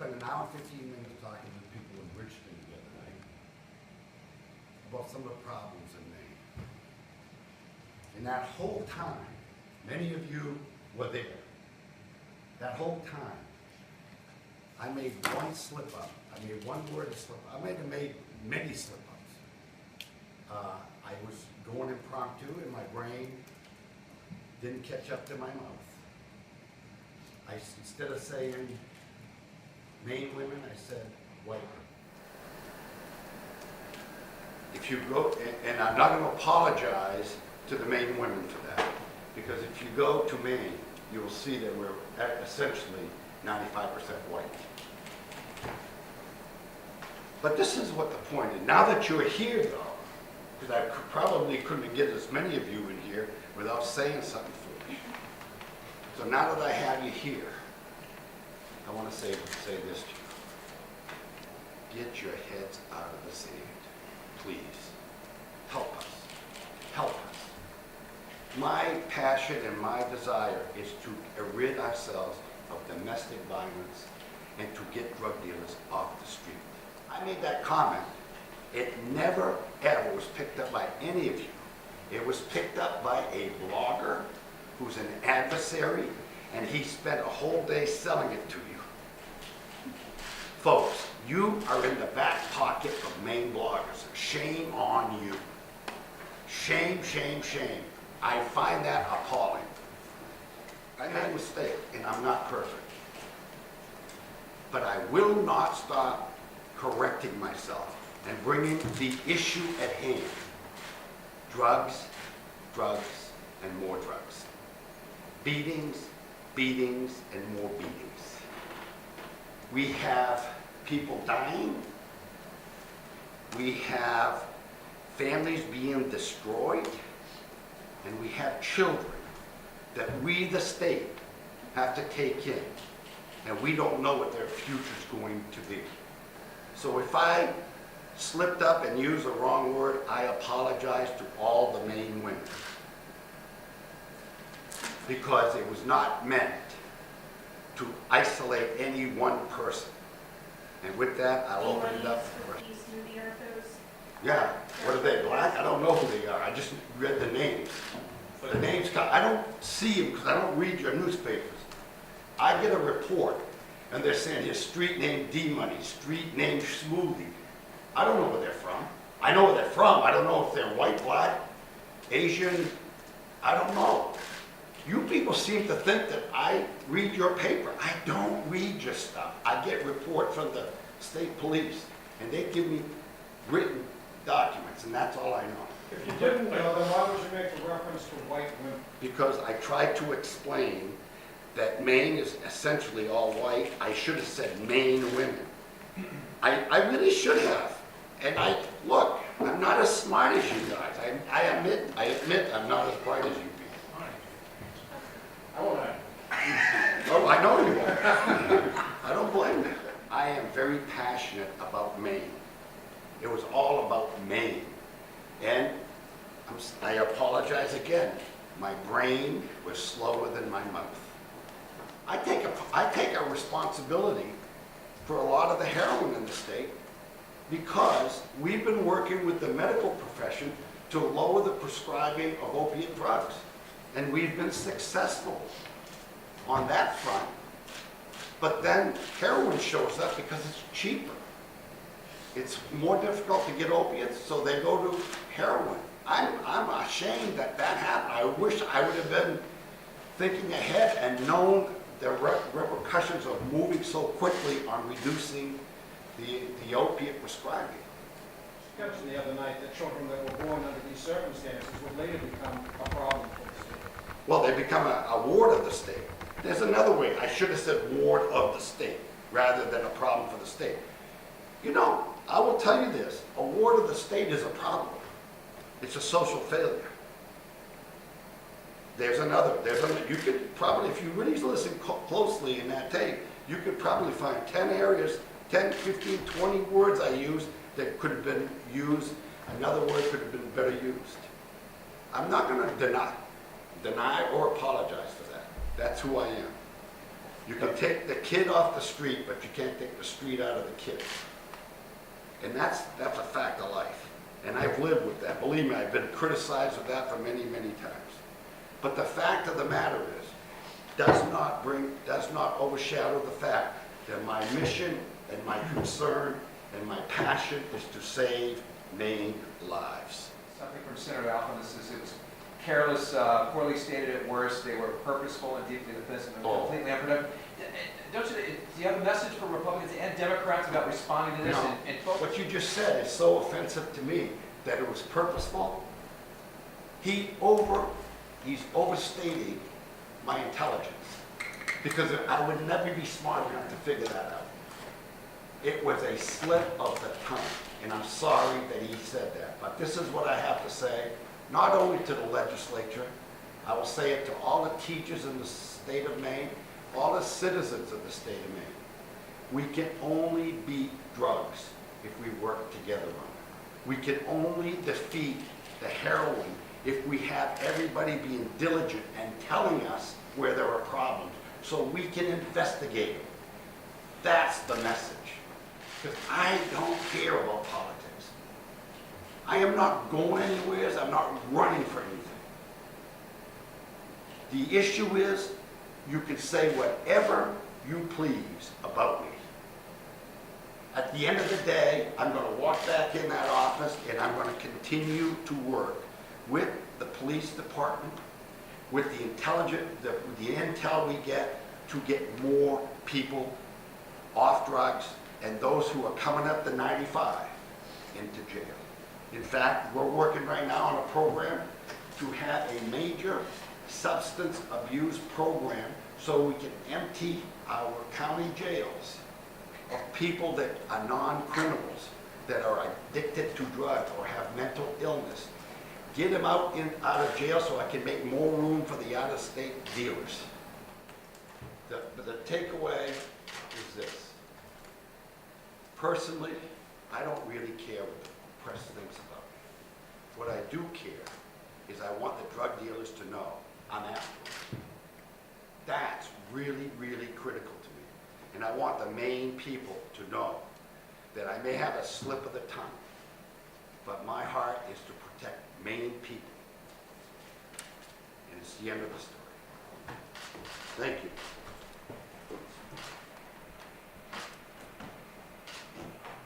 spent an hour and 15 minutes talking to people in Richmond the other night about some of the problems in Maine. And that whole time, many of you were there. That whole time, I made one slip up. I made one word slip up. I might have made many slip ups. I was going impromptu and my brain didn't catch up to my mouth. Instead of saying Maine women, I said white women. If you go, and I'm not going to apologize to the Maine women for that, because if you go to Maine, you will see that we're essentially 95% white. But this is what the point is. Now that you're here, though, because I probably couldn't get as many of you in here without saying something foolish. So now that I have you here, I want to say this to you. Get your heads out of the sand, please. Help us. Help us. My passion and my desire is to rid ourselves of domestic violence and to get drug dealers off the street. I made that comment. It never, ever was picked up by any of you. It was picked up by a blogger who's an adversary, and he spent a whole day selling it to you. Folks, you are in the back pocket of Maine bloggers. Shame on you. Shame, shame, shame. I find that appalling. I made a mistake, and I'm not perfect. But I will not stop correcting myself and bringing the issue at hand. Drugs, drugs, and more drugs. Beatings, beatings, and more beatings. We have people dying. We have families being destroyed. And we have children that we, the state, have to take in. And we don't know what their future's going to be. So if I slipped up and used the wrong word, I apologize to all the Maine women. Because it was not meant to isolate any one person. And with that, I'll open it up. Yeah, what are they, black? I don't know who they are. I just read the names. The names, I don't see them because I don't read your newspapers. I get a report and they're saying here's street name D-Money, street name Smoothie. I don't know where they're from. I know where they're from. I don't know if they're white, black, Asian. I don't know. You people seem to think that I read your paper. I don't read your stuff. I get reports from the state police and they give me written documents, and that's all I know. If you didn't know, then why would you make a reference to white women? Because I tried to explain that Maine is essentially all white. I should have said Maine women. I really should have. And look, I'm not as smart as you guys. I admit I'm not as bright as you people. I won't. Oh, I know you won't. I don't blame you. I am very passionate about Maine. It was all about Maine. And I apologize again. My brain was slower than my mouth. I take a responsibility for a lot of the heroin in the state because we've been working with the medical profession to lower the prescribing of opiate drugs. And we've been successful on that front. But then heroin shows up because it's cheaper. It's more difficult to get opiates, so they go to heroin. I'm ashamed that happened. I wish I would have been thinking ahead and known the repercussions of moving so quickly on reducing the opiate prescribing. You mentioned the other night that children that were born under these circumstances would later become a problem for the state. Well, they become a ward of the state. There's another way. I should have said ward of the state rather than a problem for the state. You know, I will tell you this, a ward of the state is a problem. It's a social failure. There's another, you could probably, if you really listen closely in that tape, you could probably find 10 areas, 10, 15, 20 words I used that could have been used, another word could have been better used. I'm not going to deny or apologize for that. That's who I am. You can take the kid off the street, but you can't take the street out of the kid. And that's a fact of life. And I've lived with that. Believe me, I've been criticized with that for many, many times. But the fact of the matter is, does not overshadow the fact that my mission and my concern and my passion is to save Maine lives. Something from Senator Alphen, it was careless, poorly stated at worst. They were purposeful and deeply offensive and completely unproductive. Do you have a message for Republicans and Democrats about responding to this? No. And folks, What you just said is so offensive to me that it was purposeful. He's overstating my intelligence, because I would never be smart enough to figure that out. It was a slip of the tongue, and I'm sorry that he said that. But this is what I have to say, not only to the legislature, I will say it to all the teachers in the state of Maine, all the citizens of the state of Maine. We can only beat drugs if we work together on it. We can only defeat the heroin if we have everybody being diligent and telling us where there are problems so we can investigate them. That's the message. Because I don't care about politics. I am not going anywhere. I'm not running for anything. The issue is, you can say whatever you please about me. At the end of the day, I'm going to walk back in that office and I'm going to continue to work with the police department, with the intel we get to get more people off drugs and those who are coming up to 95 into jail. In fact, we're working right now on a program to have a major substance abuse program so we can empty our county jails of people that are non-criminals, that are addicted to drugs or have mental illness. Get them out of jail so I can make more room for the out-of-state dealers. The takeaway is this. Personally, I don't really care what the press thinks about me. What I do care is I want the drug dealers to know I'm after them. That's really, really critical to me. And I want the Maine people to know that I may have a slip of the tongue, but my heart is to protect Maine people. And it's the end of the story. Thank you.